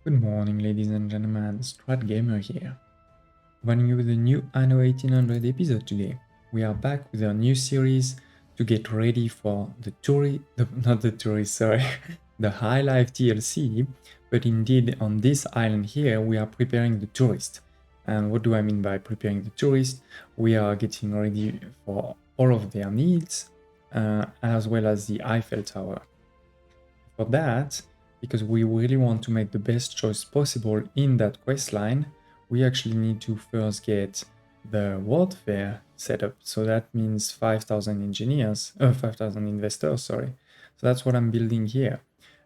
Good morning, ladies and gentlemen, Strat Gamer here, providing you with a new Anno1800 episode today. We are back with our new series to get ready for the the High-Life DLC, but indeed on this island here we are preparing the tourist. And what do I mean by preparing the tourist? We are getting ready for all of their needs, as well as the Eiffel Tower. For that, because we really want to make the best choice possible in that quest line, we actually need to first get the world fair set up. So that means 5,000 5,000 investors, sorry. So that's what I'm building here.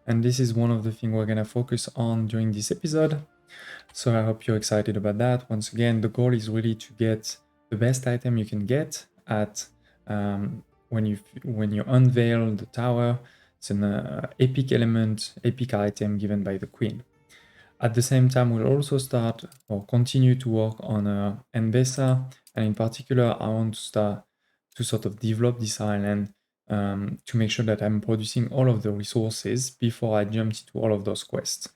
And this is one of the things we're going to focus on during this episode. So I hope you're excited about that. Once again, the goal is really to get the best item you can get at when you unveil the tower. It's an epic element, epic item given by the queen. At the same time, we'll also start or continue to work on Mbesa, and in particular, I want to start to sort of develop this island to make sure that I'm producing all of the resources before I jump into all of those quests.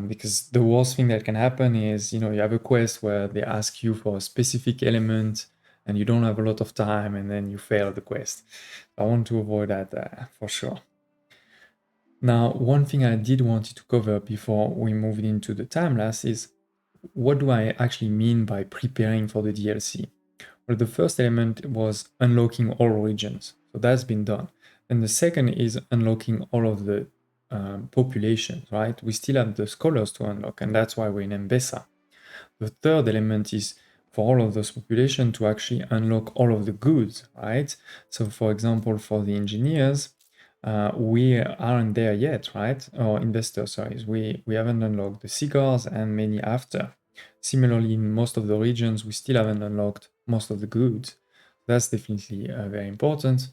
Because the worst thing that can happen is, you have a quest where they ask you for a specific element and you don't have a lot of time and then you fail the quest. I want to avoid that for sure. Now, one thing I did want to cover before we moved into the time-lapse is what do I actually mean by preparing for the DLC? Well, the first element was unlocking all regions. So that's been done. And the second is unlocking all of the populations, right? We still have the scholars to unlock, and that's why we're in Mbesa. The third element is for all of those populations to actually unlock all of the goods, right? So for example, for the engineers, we aren't there yet, right? Or investors, sorry, we haven't unlocked the cigars and many after. Similarly, in most of the regions, we still haven't unlocked most of the goods. That's definitely very important.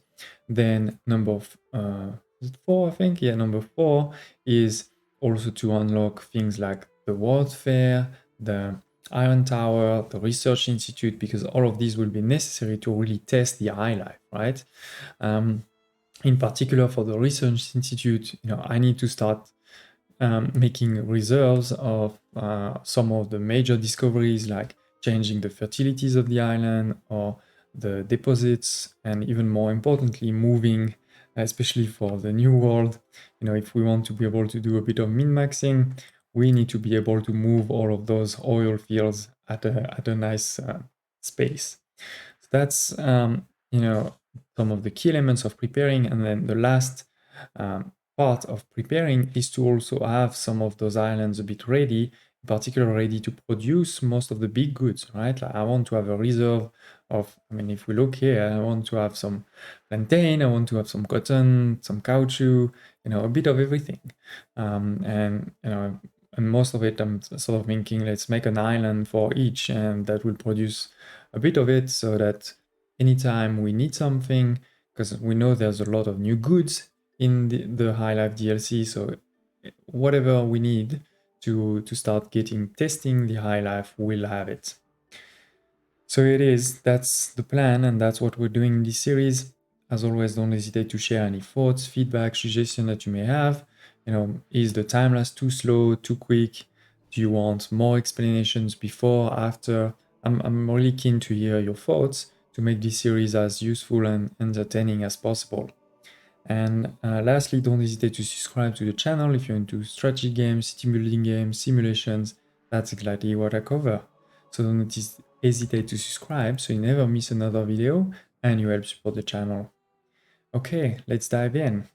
Then number is it 4, I think? Yeah, number 4 is also to unlock things like the World Fair, the Iron Tower, the Research Institute, because all of these will be necessary to really test the High-Life, right? In particular for the Research Institute, I need to start making reserves of some of the major discoveries, like changing the fertilities of the island or the deposits, and even more importantly, moving, especially for the new world. If we want to be able to do a bit of min-maxing, we need to be able to move all of those oil fields at a nice space. So that's some of the key elements of preparing, and then the last part of preparing is to also have some of those islands a bit ready, in particular ready to produce most of the big goods, right? Like I want to have a reserve of, if we look here, I want to have some plantain, I want to have some cotton, some caoutchouc, a bit of everything. And most of it, I'm sort of thinking, let's make an island for each, and that will produce a bit of it so that anytime we need something, because we know there's a lot of new goods in the High-Life DLC, so whatever we need to start testing the High-Life, we'll have it. So that's the plan, and that's what we're doing in this series. As always, don't hesitate to share any thoughts, feedback, suggestions that you may have. Is the time-lapse too slow, too quick? Do you want more explanations before, after? I'm really keen to hear your thoughts to make this series as useful and entertaining as possible. And lastly, don't hesitate to subscribe to the channel if you're into strategy games, team building games, simulations. That's exactly what I cover. So don't hesitate to subscribe so you never miss another video and you help support the channel. Okay, let's dive in.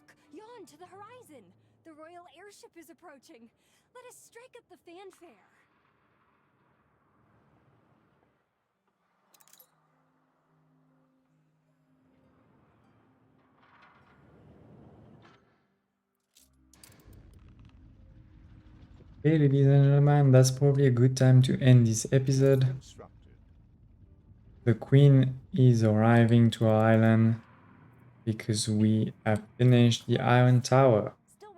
Look, yon to the horizon. The royal airship is approaching. Let us strike up the fanfare. Hey, ladies and gentlemen, that's probably a good time to end this episode. The queen is arriving to our island because we have finished the Iron Tower.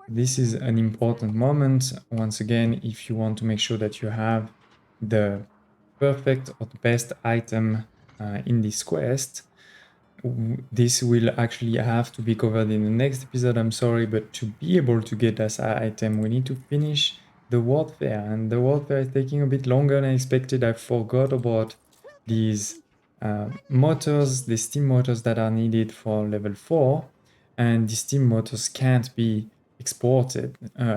This is an important moment. Once again, if you want to make sure that you have the perfect or the best item in this quest, this will actually have to be covered in the next episode, I'm sorry, but to be able to get this item, we need to finish the world fair, and the world fair is taking a bit longer than expected. I forgot about these motors, the steam motors that are needed for level 4, and the steam motors can't be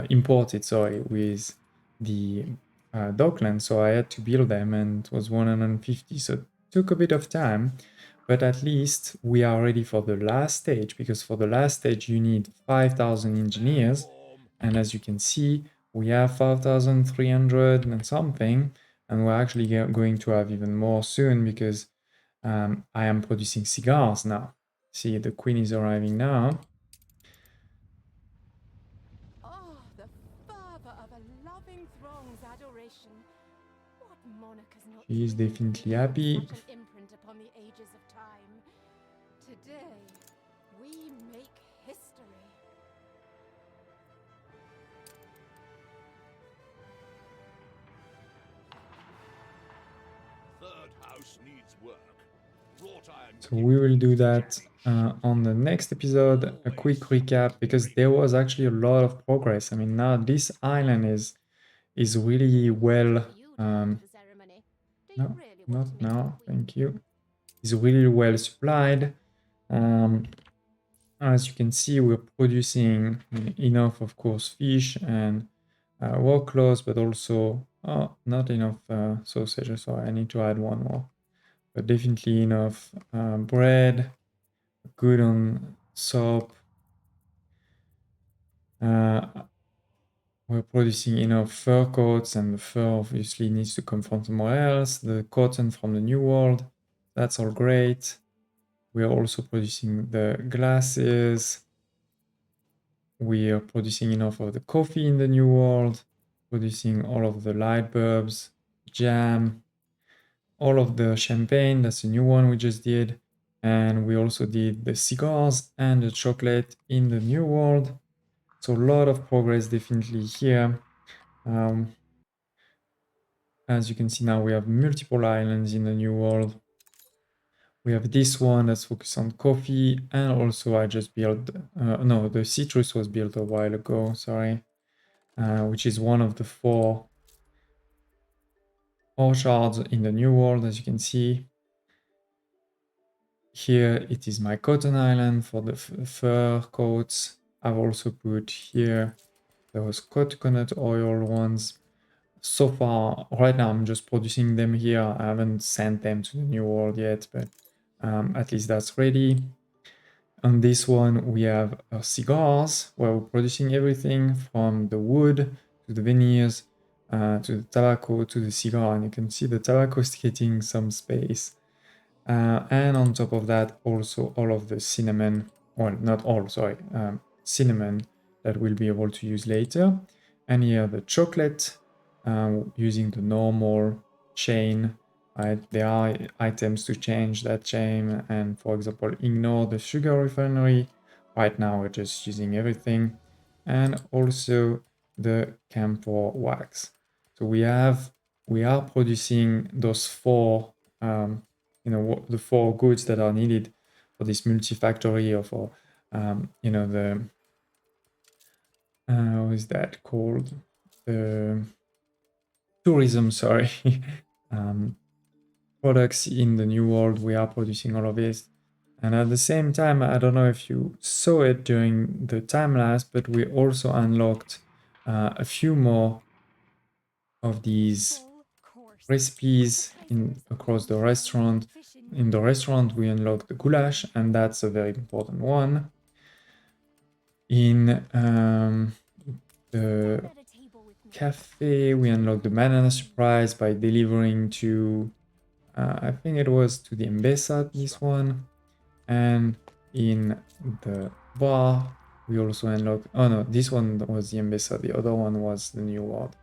imported, sorry, with the Dockland, so I had to build them, and it was 150, so it took a bit of time. But at least we are ready for the last stage, because for the last stage you need 5,000 engineers, and as you can see we have 5,300 and something, and we're actually going to have even more soon, because I am producing cigars now. See, the queen is arriving now. Oh, the fervor of a loving throng's adoration. What monarch has not She is dreamed of definitely leaving happy. such an imprint upon the ages of time? Today, we make history. Third house needs work. Wrought iron So we will do that on the next episode. A quick recap, because there was actually a lot of progress. I mean, now this island is really well. No, not now. Thank you. Is really well supplied. As you can see, we're producing enough, of course, fish and work clothes, but also not enough sausage. So I need to add one more, but definitely enough bread. Good on soap. We're producing enough fur coats, and the fur obviously needs to come from somewhere else. The cotton from the New World, that's all great. We are also producing the glasses. We are producing enough of the coffee in the New World, producing all of the light bulbs, jam, all of the champagne, that's a new one we just did. And we also did the cigars and the chocolate in the New World. So a lot of progress definitely here. As you can see now, we have multiple islands in the New World. We have this one that's focused on coffee, and also I just built, no, the citrus was built a while ago, sorry, which is one of the 4 orchards in the New World, as you can see. Here it is my cotton island for the fur coats. I've also put here those coconut oil ones. So far, right now, I'm just producing them here. I haven't sent them to the New World yet, but at least that's ready. On this one, we have cigars, where we're producing everything from the wood to the veneers, to the tobacco, to the cigar. And you can see the tobacco is getting some space. And on top of that, also all of the cinnamon, well, not all, sorry, cinnamon that we'll be able to use later. And here the chocolate, using the normal chain. There are items to change that chain, and for example, ignore the sugar refinery. Right now, we're just using everything. And also the camphor wax. So we are producing those 4 the 4 goods that are needed for this multi-factory, or for the how is that called, the tourism, sorry. Products in the New World. We are producing all of this, and at the same time, I don't know if you saw it during the time-lapse, but we also unlocked a few more of these recipes across the restaurant. In the restaurant, we unlock the goulash, and that's a very important one. In the At a table with me. cafe, we unlock the banana surprise by delivering to, I think it was to the embassy, this one. And in the bar, we also unlock, oh no, this one was the embassy, the other one was the new world.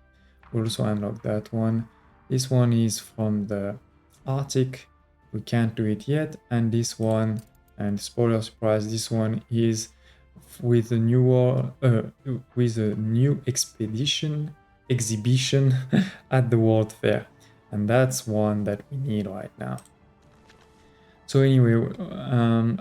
We also unlock that one. This one is from the Arctic, we can't do it yet. And this one, and spoiler surprise, this one is with a new with a new exhibition at the World Fair, and that's one that we need right now. So anyway,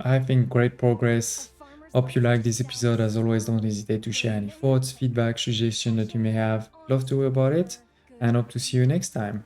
I think great progress. Hope you like this episode. As always, don't hesitate to share any thoughts, feedback, suggestions that you may have. Love to hear about it, and hope to see you next time.